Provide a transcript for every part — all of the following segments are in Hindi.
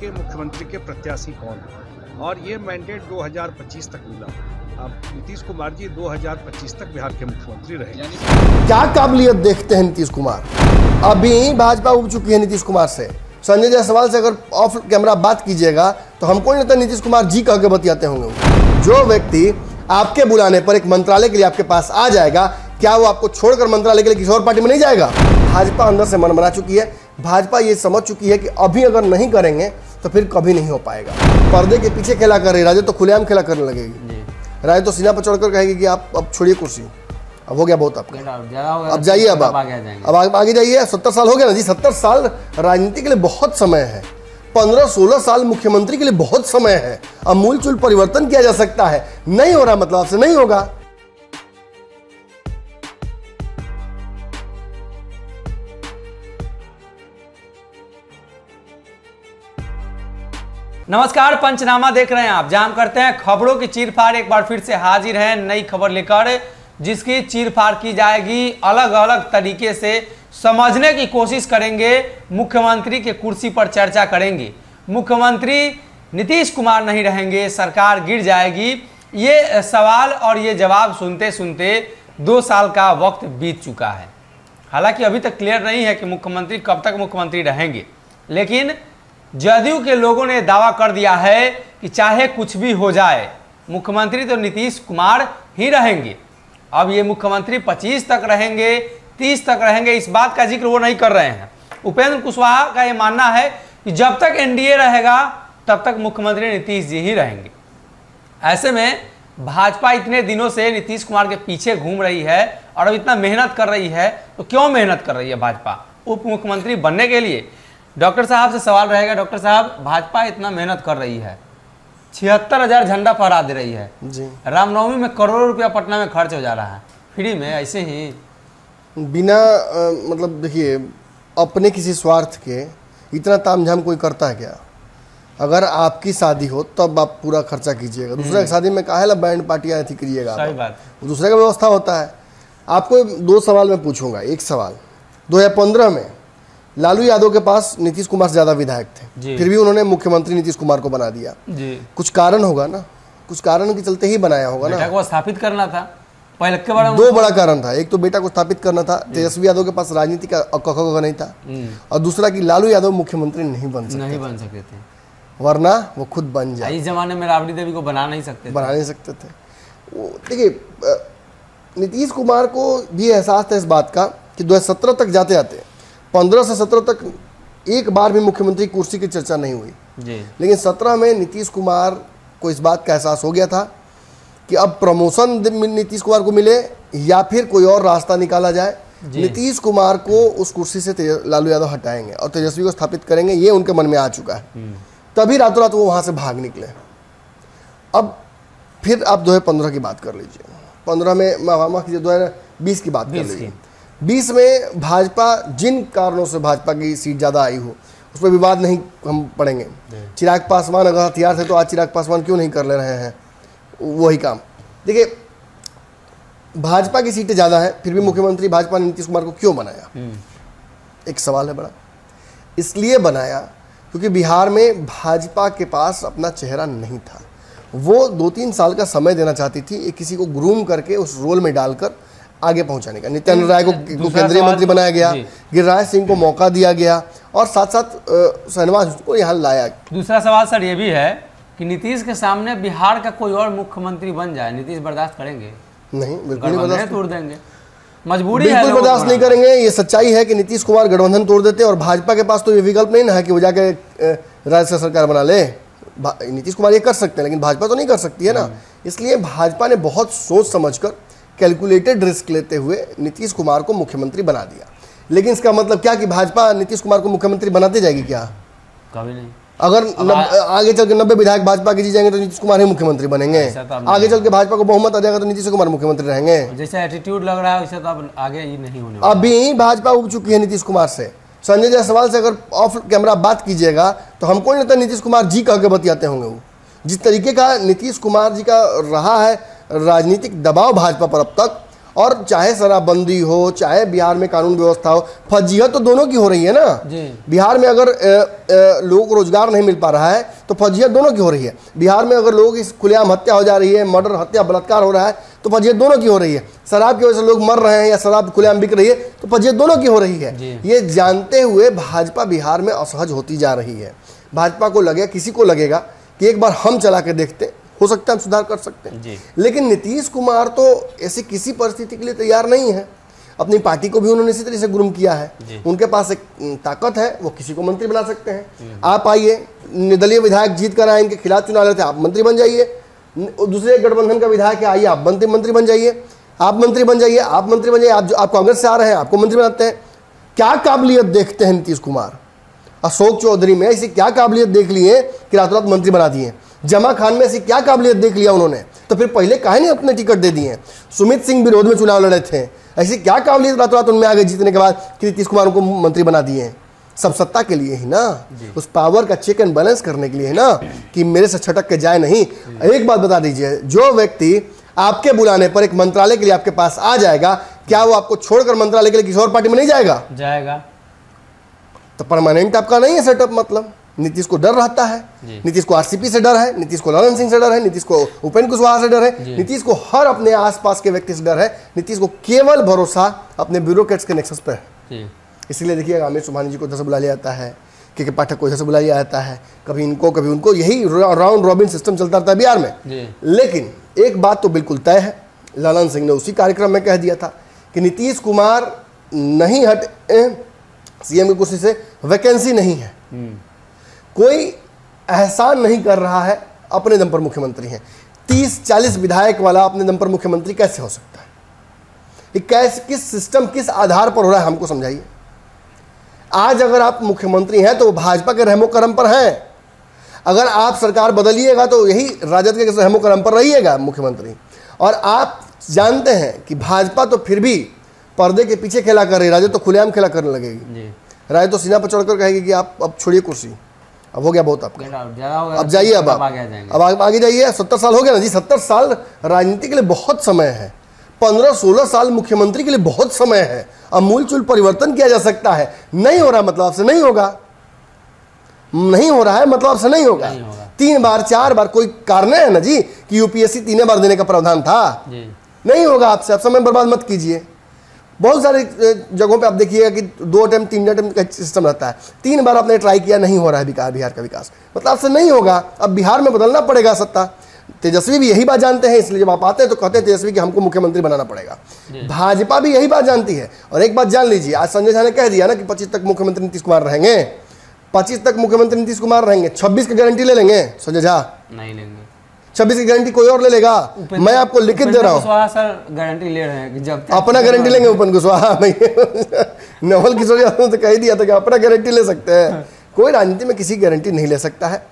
के मुख्यमंत्री के प्रत्याशी कौन है और ये मैंडेट 2025 तक मिला। अब नीतीश कुमार जी 2025 तक बिहार के मुख्यमंत्री रहे। क्या काबिलियत देखते हैं नीतीश कुमार? अभी भाजपा उब चुकी है नीतीश कुमार से। संजय जायसवाल से अगर ऑफ कैमरा बात कीजिएगा तो हमको नहीं लगता नीतीश कुमार जी कह के बतियाते होंगे। जो व्यक्ति आपके बुलाने पर एक मंत्रालय के लिए आपके पास आ जाएगा, क्या वो आपको छोड़कर मंत्रालय के लिए किसी और पार्टी में नहीं जाएगा? भाजपा अंदर से मन बना चुकी है। भाजपा ये समझ चुकी है कि अभी अगर नहीं करेंगे तो फिर कभी नहीं हो पाएगा। पर्दे के पीछे खेला कर रही राजे तो खुलेआम खेला करने लगेगी। राजे तो सीना पर चढ़कर कहेगी कि आप अब छोड़िए कुर्सी, अब हो गया बहुत आपका, अब जाइए, अब आगे जाइए। 70 साल हो गया ना जी। 70 साल राजनीति के लिए बहुत समय है। 15-16 साल मुख्यमंत्री के लिए बहुत समय है। अमूलचूल परिवर्तन किया जा सकता है। नहीं हो रहा मतलब आपसे नहीं होगा। नमस्कार, पंचनामा देख रहे हैं आप। जान करते हैं खबरों की चीरफाड़। एक बार फिर से हाजिर है नई खबर लेकर, जिसकी चीरफाड़ की जाएगी। अलग अलग तरीके से समझने की कोशिश करेंगे। मुख्यमंत्री के कुर्सी पर चर्चा करेंगे। मुख्यमंत्री नीतीश कुमार नहीं रहेंगे, सरकार गिर जाएगी। ये सवाल और ये जवाब सुनते सुनते 2 साल का वक्त बीत चुका है। हालांकि अभी तक क्लियर नहीं है कि मुख्यमंत्री कब तक मुख्यमंत्री रहेंगे, लेकिन जदयू के लोगों ने दावा कर दिया है कि चाहे कुछ भी हो जाए, मुख्यमंत्री तो नीतीश कुमार ही रहेंगे। अब ये मुख्यमंत्री 25 तक रहेंगे, 30 तक रहेंगे, इस बात का जिक्र वो नहीं कर रहे हैं। उपेंद्र कुशवाहा का ये मानना है कि जब तक एनडीए रहेगा तब तक मुख्यमंत्री नीतीश जी ही रहेंगे। ऐसे में भाजपा इतने दिनों से नीतीश कुमार के पीछे घूम रही है और अब इतना मेहनत कर रही है, तो क्यों मेहनत कर रही है भाजपा उप मुख्यमंत्री बनने के लिए? डॉक्टर साहब से सवाल रहेगा। डॉक्टर साहब, भाजपा इतना मेहनत कर रही है, 76,000 झंडा फहरा दे रही है जी। रामनवमी में करोड़ों रुपया पटना में खर्च हो जा रहा है फ्री में, ऐसे ही बिना मतलब देखिए, अपने किसी स्वार्थ के इतना तामझाम कोई करता है क्या? अगर आपकी शादी हो तब आप पूरा खर्चा कीजिएगा। दूसरे की शादी में काहे ला बैंड पार्टियां थी करिएगा? सही बात। दूसरे का व्यवस्था होता है। आपको 2 सवाल मैं पूछूंगा। एक सवाल, 2015 में लालू यादव के पास नीतीश कुमार से ज्यादा विधायक थे, फिर भी उन्होंने मुख्यमंत्री नीतीश कुमार को बना दिया जी। कुछ कारण होगा ना, कुछ कारण के चलते ही बनाया होगा ना। बेटा को स्थापित करना था पहले के बारे में। 2 बड़ा कारण था। एक तो बेटा को स्थापित करना था, तेजस्वी यादव के पास राजनीति का कखा नहीं था, और दूसरा कि लालू यादव मुख्यमंत्री नहीं बन सकते थे, वरना वो खुद बन जाए। इस जमाने में राबड़ी देवी को बना नहीं सकते थे। देखिए, नीतीश कुमार को भी एहसास था इस बात का कि 2017 तक जाते जाते 15 से 17 तक एक बार भी मुख्यमंत्री कुर्सी की चर्चा नहीं हुई जी। लेकिन 17 में नीतीश कुमार को इस बात का एहसास हो गया था कि अब प्रमोशन नीतीश कुमार को मिले या फिर कोई और रास्ता निकाला जाए। नीतीश कुमार को उस कुर्सी से लालू यादव हटाएंगे और तेजस्वी को स्थापित करेंगे, ये उनके मन में आ चुका है। तभी रातों रात वो वहां से भाग निकले। अब फिर आप 2015 की बात कर लीजिए, 15 में 2020 की बात कर लीजिए। 20 में भाजपा, जिन कारणों से भाजपा की सीट ज़्यादा आई हो उस पर विवाद नहीं हम पढ़ेंगे। चिराग पासवान अगर हथियार थे तो आज चिराग पासवान क्यों नहीं कर ले रहे हैं वही काम? देखिए, भाजपा की सीटें ज़्यादा है, फिर भी मुख्यमंत्री भाजपा ने नीतीश कुमार को क्यों बनाया? एक सवाल है बड़ा। इसलिए बनाया क्योंकि बिहार में भाजपा के पास अपना चेहरा नहीं था। वो 2-3 साल का समय देना चाहती थी किसी को ग्रूम करके उस रोल में डालकर आगे पहुंचाने का। नित्यानंद राय को केंद्रीय मंत्री बनाया गया, गिरिराज सिंह को मौका दिया गया और साथ साथ शहनवाज को यहाँ लाया। दूसरा सवाल सर ये भी है कि नीतीश के सामने बिहार का कोई और मुख्यमंत्री बन जाए, नीतीश बर्दाश्त करेंगे? नहीं, बिल्कुल बर्दाश्त तोड़ देंगे, मजबूरी है, बिल्कुल बर्दाश्त नहीं करेंगे। ये सच्चाई है कि नीतीश कुमार गठबंधन तोड़ देते और भाजपा के पास तो ये विकल्प नहीं ना है कि वो जाके राज्य सरकार बना ले। नीतीश कुमार ये कर सकते हैं लेकिन भाजपा तो नहीं कर सकती है ना। इसलिए भाजपा ने बहुत सोच समझकर कैलकुलेटेड रिस्क लेते हुए नीतीश कुमार को मुख्यमंत्री बना दिया। लेकिन इसका मतलब क्या कि भाजपा नीतीश कुमार को मुख्यमंत्री बनाते जाएगी क्या? कभी नहीं। अगर आगे चल के 90 विधायक भाजपा के जीत जाएंगे तो नीतीश कुमार ही मुख्यमंत्री बनेंगे। आगे चल के भाजपा को बहुमत आ जाएगा तो नीतीश कुमार मुख्यमंत्री रहेंगे। जैसे एटीट्यूड लग रहा है वैसे तो अब आगे ही नहीं होने। अभी भाजपा उब चुकी है नीतीश कुमार से। संजय जायसवाल से अगर ऑफ कैमरा बात कीजिएगा तो हमको नहीं लगता नीतीश कुमार जी कह के बतियाते होंगे। वो जिस तरीके का नीतीश कुमार जी का रहा है राजनीतिक दबाव भाजपा पर अब तक, और चाहे शराबबंदी हो, चाहे बिहार में कानून व्यवस्था हो, फजीहत तो दोनों की हो रही है ना जी। बिहार में अगर लोगों को रोजगार नहीं मिल पा रहा है तो फजीहत दोनों की हो रही है। बिहार में अगर लोगों की खुलेआम हत्या हो जा रही है, मर्डर, हत्या, बलात्कार हो रहा है तो फजीहत दोनों की हो रही है। शराब की वजह से लोग मर रहे हैं या शराब खुलेआम बिक रही है तो फजीहत दोनों की हो रही है। ये जानते हुए भाजपा बिहार में असहज होती जा रही है। भाजपा को लगेगा, किसी को लगेगा कि एक बार हम चला के देखते, हो सकता है हम सुधार कर सकते हैं। लेकिन नीतीश कुमार तो ऐसी किसी परिस्थिति के लिए तैयार नहीं है। अपनी पार्टी को भी उन्होंने इसी तरह से गुम किया है। उनके पास एक ताकत है, वो किसी को मंत्री बना सकते हैं। आप आइए, निर्दलीय विधायक जीत कर आए, इनके खिलाफ चुनाव लड़ते, आप मंत्री बन जाइए। दूसरे गठबंधन का विधायक है, आइए आप मंत्री बन जाइए, आप मंत्री बन जाइए, आप मंत्री बन जाइए। आप कांग्रेस से आ रहे हैं, आपको मंत्री बनाते हैं। क्या काबिलियत देखते हैं नीतीश कुमार? अशोक चौधरी में ऐसी क्या काबिलियत देख लिए कि रातों रात मंत्री बना दिए? जमा खान में ऐसी क्या काबिलियत देख लिया उन्होंने? तो फिर पहले काहे नहीं अपने टिकट दे दिए? सुमित सिंह विरोध में चुनाव लड़े थे, ऐसी क्या काबिलियत रातों रात उनमें आगे जीतने के बाद कि नीतीश कुमार को मंत्री बना दिए? सब सत्ता के लिए ही ना, उस पावर का चेक एंड बैलेंस करने के लिए है ना, कि मेरे से छटक के जाए नहीं। एक बात बता दीजिए, जो व्यक्ति आपके बुलाने पर एक मंत्रालय के लिए आपके पास आ जाएगा, क्या वो आपको छोड़कर मंत्रालय के लिए किसी और पार्टी में नहीं जाएगा? तो परमानेंट आपका नहीं है सेटअप। मतलब नीतीश को डर रहता है, नीतीश को आरसीपी से डर है, नीतीश को ललन सिंह से डर है, नीतीश को उपेंद्र कुशवाहा से डर है, नीतीश को हर अपने आसपास के व्यक्ति से डर है। नीतीश को केवल भरोसा अपने ब्यूरोक्रेट्स के नेक्सस पर है। इसलिए देखिएगा, अमित सुबहानी जी को इधर से बुला लिया जाता है, के पाठक को इधर से बुला लिया जाता है, कभी इनको कभी उनको, यही राउंड रॉबिन सिस्टम चलता रहता है बिहार में। लेकिन एक बात तो बिल्कुल तय है, ललन सिंह ने उसी कार्यक्रम में कह दिया था कि नीतीश कुमार नहीं हटे सीएम की कुर्सी से, वैकेंसी नहीं है। कोई एहसान नहीं कर रहा है, अपने दम पर मुख्यमंत्री हैं। 30-40 विधायक वाला अपने दम पर मुख्यमंत्री कैसे हो सकता है? ये कैसे, किस सिस्टम, किस आधार पर हो रहा है, हमको समझाइए। आज अगर आप मुख्यमंत्री हैं तो भाजपा के रहमो करम पर हैं, अगर आप सरकार बदलिएगा तो यही राजद के रहमो करम पर रहिएगा मुख्यमंत्री। और आप जानते हैं कि भाजपा तो फिर भी पर्दे के पीछे खेला कर रही, राजद तो खुलेआम खेला करने लगेगी। राजद तो सीना पर चढ़कर कहेगी कि आप अब छोड़िए कुर्सी, अब हो गया बहुत आपका, अब जाइए, अब आगे जाइए। 70 साल हो गया ना जी, 70 साल राजनीति के लिए बहुत समय है, 15-16 साल मुख्यमंत्री के लिए बहुत समय है। अमूलचूल परिवर्तन किया जा सकता है। नहीं हो रहा मतलब से नहीं होगा, नहीं हो रहा है मतलब से नहीं होगा। 3 बार 4 बार कोई कारण है ना जी कि यूपीएससी 3 बार देने का प्रावधान था, नहीं होगा आपसे। आप समय बर्बाद मत कीजिए। बहुत सारे जगहों पे आप देखिएगा कि 2 अटेम्प्ट 3 अटेम्प्ट का सिस्टम रहता है। 3 बार आपने ट्राई किया, नहीं हो रहा है बिहार का विकास, मतलब से नहीं होगा। अब बिहार में बदलना पड़ेगा सत्ता। तेजस्वी भी यही बात जानते हैं, इसलिए जब आप आते हैं तो कहते हैं तेजस्वी कि हमको मुख्यमंत्री बनाना पड़ेगा। भाजपा भी यही बात जानती है। और एक बात जान लीजिए, आज संजय झा ने कह दिया ना कि 25 तक मुख्यमंत्री नीतीश कुमार रहेंगे, 25 तक मुख्यमंत्री नीतीश कुमार रहेंगे। 26 की गारंटी ले लेंगे संजय झा? नहीं लेंगे। 26 की गारंटी कोई और ले लेगा? मैं आपको लिखित दे रहा हूँ, सर गारंटी ले रहे हैं कि जब अपना गारंटी लेंगे। उपेंद्र कुशवाहा नवल किशोर यादव ने तो कह दिया था कि अपना गारंटी ले सकते हैं। कोई राजनीति में किसी गारंटी नहीं ले सकता है।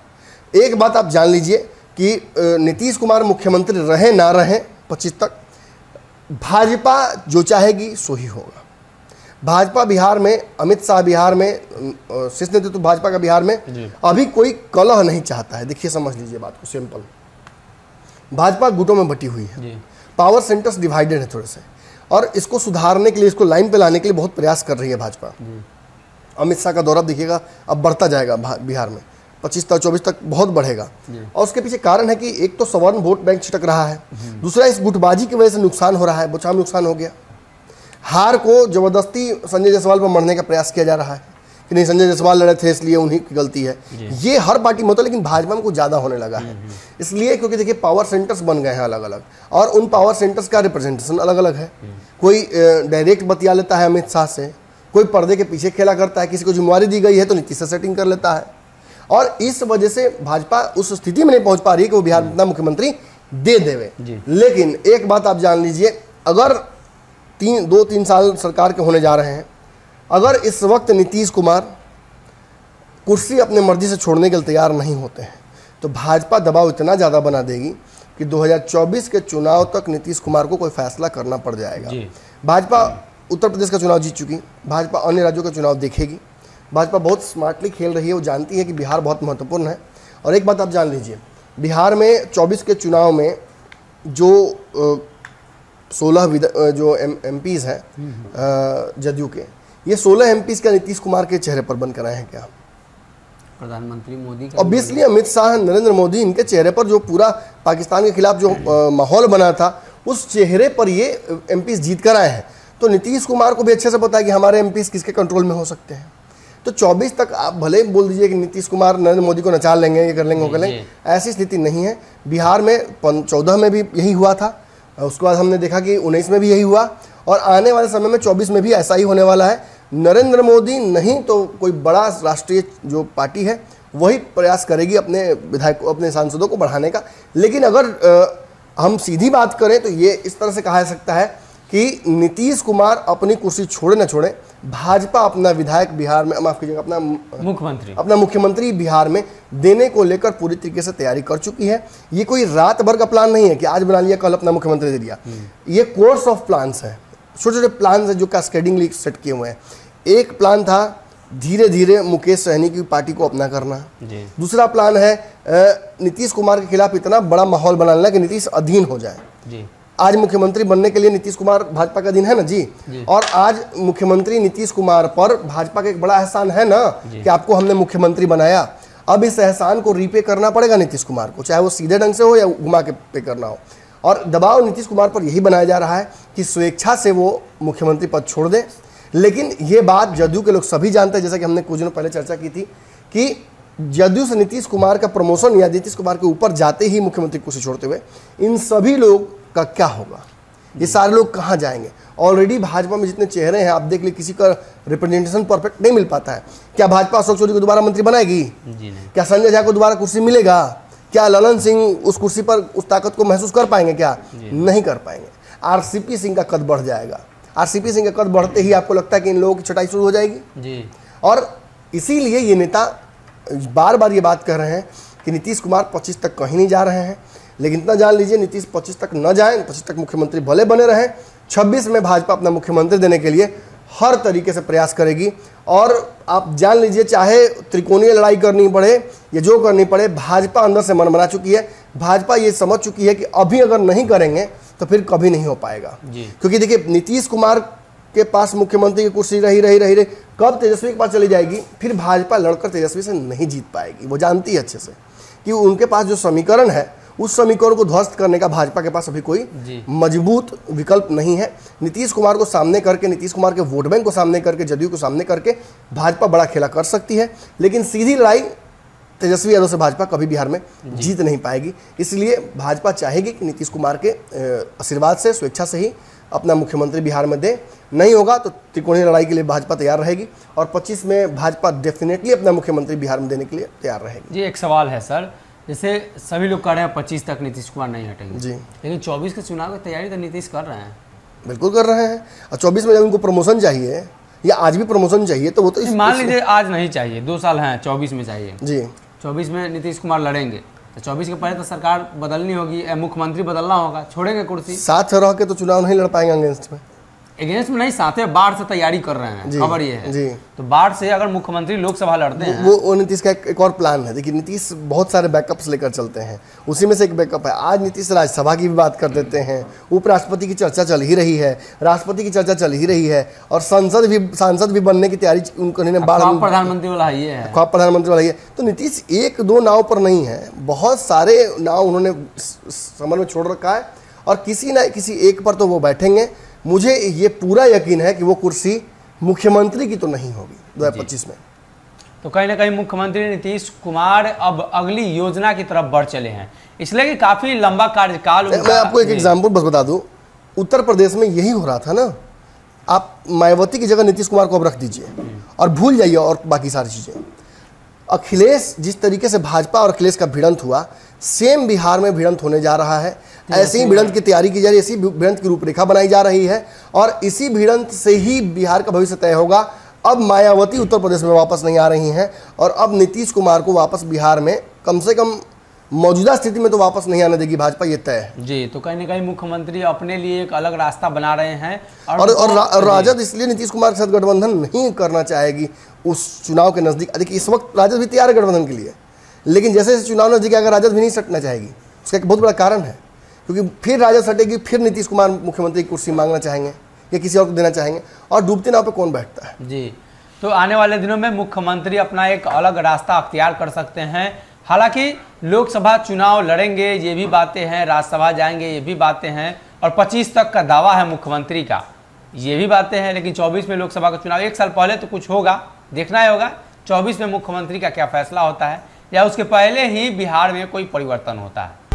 एक बात आप जान लीजिए कि नीतीश कुमार मुख्यमंत्री रहे ना रहे 25 तक, भाजपा जो चाहेगी सो ही होगा। भाजपा बिहार में, अमित शाह बिहार में, शीर्ष नेतृत्व भाजपा का बिहार में अभी कोई कलह नहीं चाहता है। देखिए, समझ लीजिए बात को सिंपल। भाजपा गुटों में बटी हुई है, पावर सेंटर्स डिवाइडेड है थोड़े से, और इसको सुधारने के लिए, इसको लाइन पे लाने के लिए बहुत प्रयास कर रही है भाजपा। अमित शाह का दौरा देखिएगा अब बढ़ता जाएगा बिहार में, 25 तक 24 तक बहुत बढ़ेगा। और उसके पीछे कारण है कि एक तो सवर्ण वोट बैंक छिटक रहा है, दूसरा इस गुटबाजी की वजह से नुकसान हो रहा है, बोछाम नुकसान हो गया। हार को जबरदस्ती संजय जायसवाल पर मरने का प्रयास किया जा रहा है कि नहीं संजय जायसवाल लड़े थे इसलिए उन्हीं की गलती है। ये हर पार्टी में होता है, लेकिन भाजपा में कुछ ज़्यादा होने लगा है। इसलिए क्योंकि देखिए पावर सेंटर्स बन गए हैं अलग अलग, और उन पावर सेंटर्स का रिप्रेजेंटेशन अलग अलग है। कोई डायरेक्ट बतिया लेता है अमित शाह से, कोई पर्दे के पीछे खेला करता है, किसी को जिम्मेवारी दी गई है तो नीतीश से सेटिंग कर लेता है। और इस वजह से भाजपा उस स्थिति में नहीं पहुंच पा रही है कि वो बिहार में अपना मुख्यमंत्री दे देवे। लेकिन एक बात आप जान लीजिए, अगर 2-3 साल सरकार के होने जा रहे हैं, अगर इस वक्त नीतीश कुमार कुर्सी अपने मर्जी से छोड़ने के लिए तैयार नहीं होते हैं तो भाजपा दबाव इतना ज़्यादा बना देगी कि 2024 के चुनाव तक नीतीश कुमार को कोई फैसला करना पड़ जाएगा। भाजपा उत्तर प्रदेश का चुनाव जीत चुकी, भाजपा अन्य राज्यों का चुनाव देखेगी। भाजपा बहुत स्मार्टली खेल रही है, वो जानती है कि बिहार बहुत महत्वपूर्ण है। और एक बात आप जान लीजिए, बिहार में 24 के चुनाव में जो 16 जो MPs हैं जदयू के, ये 16 MPs का नीतीश कुमार के चेहरे पर बनकर आए हैं क्या? प्रधानमंत्री मोदी का ऑब्वियसली अमित शाह, नरेंद्र मोदी, इनके चेहरे पर जो पूरा पाकिस्तान के खिलाफ जो माहौल बना था, उस चेहरे पर ये MPs जीत कर आए हैं। तो नीतीश कुमार को भी अच्छे से पता है कि हमारे MPs किसके कंट्रोल में हो सकते हैं। तो 24 तक आप भले बोल दीजिए कि नीतीश कुमार नरेंद्र मोदी को नचाल लेंगे, ये कर लेंगे, वो कर लेंगे, ऐसी स्थिति नहीं है। बिहार में 14 में भी यही हुआ था, उसके बाद हमने देखा कि 19 में भी यही हुआ, और आने वाले समय में 24 में भी ऐसा ही होने वाला है। नरेंद्र मोदी नहीं तो कोई बड़ा राष्ट्रीय जो पार्टी है वही प्रयास करेगी अपने विधायकों, अपने सांसदों को बढ़ाने का। लेकिन अगर हम सीधी बात करें तो ये इस तरह से कहा जा सकता है कि नीतीश कुमार अपनी कुर्सी छोड़े न छोड़े, भाजपा अपना विधायक बिहार में, माफ कीजिएगा, अपना मुख्यमंत्री बिहार में देने को लेकर पूरी तरीके से तैयारी कर चुकी है। ये कोई रात भर का प्लान नहीं है कि आज बना लिया कल अपना मुख्यमंत्री दे दिया। ये कोर्स ऑफ प्लान्स है, छोटे छोटे प्लान है जो कैस्केडिंगली सेट किए हुए हैं। एक प्लान था धीरे धीरे मुकेश सहनी की पार्टी को अपना करना। दूसरा प्लान है नीतीश कुमार के खिलाफ इतना बड़ा माहौल बनाना कि नीतीश अधीन हो जाए। आज मुख्यमंत्री बनने के लिए नीतीश कुमार भाजपा का अधीन है ना जी, और आज मुख्यमंत्री नीतीश कुमार पर भाजपा का एक बड़ा एहसान है ना कि आपको हमने मुख्यमंत्री बनाया। अब इस एहसान को रीपे करना पड़ेगा नीतीश कुमार को, चाहे वो सीधे ढंग से हो या घुमा के पे करना हो। और दबाव नीतीश कुमार पर यही बनाया जा रहा है कि स्वेच्छा से वो मुख्यमंत्री पद छोड़ दें। लेकिन ये बात जदयू के लोग सभी जानते हैं, जैसा कि हमने कुछ दिनों पहले चर्चा की थी कि जदयू से नीतीश कुमार का प्रमोशन या नीतीश कुमार के ऊपर जाते ही मुख्यमंत्री कुर्सी छोड़ते हुए इन सभी लोग का क्या होगा, ये सारे लोग कहाँ जाएंगे। ऑलरेडी भाजपा में जितने चेहरे हैं आप देख लीजिए, किसी का रिप्रेजेंटेशन परफेक्ट नहीं मिल पाता है। क्या भाजपा अशोक चौधरी को दोबारा मंत्री बनाएगी? क्या संजय झा को दोबारा कुर्सी मिलेगा? क्या ललन सिंह उस कुर्सी पर उस ताकत को महसूस कर पाएंगे? क्या नहीं कर पाएंगे। RCP सिंह का कद बढ़ जाएगा। RCP सिंह का कद बढ़ते ही आपको लगता है कि इन लोगों की छटाई शुरू हो जाएगी जी। और इसीलिए ये नेता बार बार ये बात कह रहे हैं कि नीतीश कुमार 25 तक कहीं नहीं जा रहे हैं। लेकिन इतना जान लीजिए, नीतीश 25 तक न जाए, 25 तक मुख्यमंत्री भले बने रहें, 26 में भाजपा अपना मुख्यमंत्री देने के लिए हर तरीके से प्रयास करेगी। और आप जान लीजिए, चाहे त्रिकोणीय लड़ाई करनी पड़े या जो करनी पड़े, भाजपा अंदर से मन बना चुकी है। भाजपा ये समझ चुकी है कि अभी अगर नहीं करेंगे तो फिर कभी नहीं हो पाएगा। क्योंकि देखिए, नीतीश कुमार के पास मुख्यमंत्री की कुर्सी रही, कब तेजस्वी के पास चली जाएगी, फिर भाजपा लड़कर तेजस्वी से नहीं जीत पाएगी। वो जानती है अच्छे से कि उनके पास जो समीकरण है, उस समीकरण को ध्वस्त करने का भाजपा के पास अभी कोई मजबूत विकल्प नहीं है। नीतीश कुमार को सामने करके, नीतीश कुमार के वोट बैंक को सामने करके, जदयू को सामने करके भाजपा बड़ा खेला कर सकती है। लेकिन सीधी लड़ाई तेजस्वी यादव से भाजपा कभी बिहार में जीत नहीं पाएगी। इसलिए भाजपा चाहेगी कि नीतीश कुमार के आशीर्वाद से, स्वेच्छा से ही अपना मुख्यमंत्री बिहार में दे। नहीं होगा तो त्रिकोणीय लड़ाई के लिए भाजपा तैयार रहेगी। और 25 में भाजपा डेफिनेटली अपना मुख्यमंत्री बिहार में देने के लिए तैयार रहेगी। जी, एक सवाल है सर, जैसे सभी लोग कह रहे हैं 25 तक नीतीश कुमार नहीं हटेंगे जी, लेकिन 24 के चुनाव की तैयारी तो नीतीश कर रहे हैं। बिल्कुल कर रहे हैं। और 24 में जब उनको प्रमोशन चाहिए या आज भी प्रमोशन चाहिए तो वो तो मान लीजिए आज नहीं चाहिए, 2 साल हैं, 24 में चाहिए जी। 24 में नीतीश कुमार लड़ेंगे तो 24 के पहले तो सरकार बदलनी होगी, मुख्यमंत्री बदलना होगा, छोड़ेंगे कुर्सी। साथ रह के तो चुनाव नहीं लड़ पाएंगे अगेंस्ट में नहीं, साथ बाढ़ से तैयारी कर रहे हैं, खबर ये है जी। तो बाढ़ से अगर मुख्यमंत्री लोकसभा लड़ते हैं, वो नीतीश का एक और प्लान है। देखिए, नीतीश बहुत सारे बैकअप्स लेकर चलते हैं, उसी में से एक बैकअप है। आज नीतीश राज्यसभा की भी बात कर देते हैं, उपराष्ट्रपति की चर्चा चल ही रही है, राष्ट्रपति की चर्चा चल ही रही है, और सांसद भी बनने की तैयारी उन्होंने प्रधानमंत्री वाला ये है, ख्वाब प्रधानमंत्री वाला ये। तो नीतीश 1-2 नाव पर नहीं है, बहुत सारे नाव उन्होंने समर में छोड़ रखा है, और किसी न किसी एक पर तो वो बैठेंगे। मुझे ये पूरा यकीन है कि वो कुर्सी मुख्यमंत्री की तो नहीं होगी 2025 में। तो कहीं ना कहीं मुख्यमंत्री नीतीश कुमार अब अगली योजना की तरफ बढ़ चले हैं, इसलिए कि काफी लंबा कार्यकाल। मैं आपको एक एग्जांपल बस बता दूं, उत्तर प्रदेश में यही हो रहा था ना। आप मायावती की जगह नीतीश कुमार को अब रख दीजिए और भूल जाइए और बाकी सारी चीजें। अखिलेश, जिस तरीके से भाजपा और अखिलेश का भिड़ंत हुआ, सेम बिहार में भिड़ंत होने जा रहा है। ऐसी ही भिड़ंत की तैयारी की जा रही है, ऐसी भिड़ंत की रूपरेखा बनाई जा रही है, और इसी भिड़ंत से ही बिहार का भविष्य तय होगा। अब मायावती उत्तर प्रदेश में वापस नहीं आ रही हैं, और अब नीतीश कुमार को वापस बिहार में कम से कम मौजूदा स्थिति में तो वापस नहीं आने देगी भाजपा, ये तय है जी। तो कहीं ना कहीं मुख्यमंत्री अपने लिए एक अलग रास्ता बना रहे हैं, और राजद इसलिए नीतीश कुमार के साथ गठबंधन नहीं करना चाहेगी उस चुनाव के नजदीक। देखिए, इस वक्त राजद भी तैयार है गठबंधन के लिए, लेकिन जैसे जैसे चुनाव नजदीक आएगा राजद भी नहीं सटना चाहेगी। उसका एक बहुत बड़ा कारण है, क्योंकि फिर राजा सटेगी, फिर नीतीश कुमार मुख्यमंत्री की कुर्सी मांगना चाहेंगे या किसी और को देना चाहेंगे, और डूबते नाव पे कौन बैठता है। जी, तो आने वाले दिनों में मुख्यमंत्री अपना एक अलग रास्ता अख्तियार कर सकते हैं। हालांकि लोकसभा चुनाव लड़ेंगे ये भी बातें हैं, राज्यसभा जाएंगे ये भी बातें हैं, और 25 तक का दावा है मुख्यमंत्री का, ये भी बातें हैं। लेकिन 24 में लोकसभा का चुनाव, एक साल पहले तो कुछ होगा, देखना ही होगा 24 में मुख्यमंत्री का क्या फैसला होता है, या उसके पहले ही बिहार में कोई परिवर्तन होता है।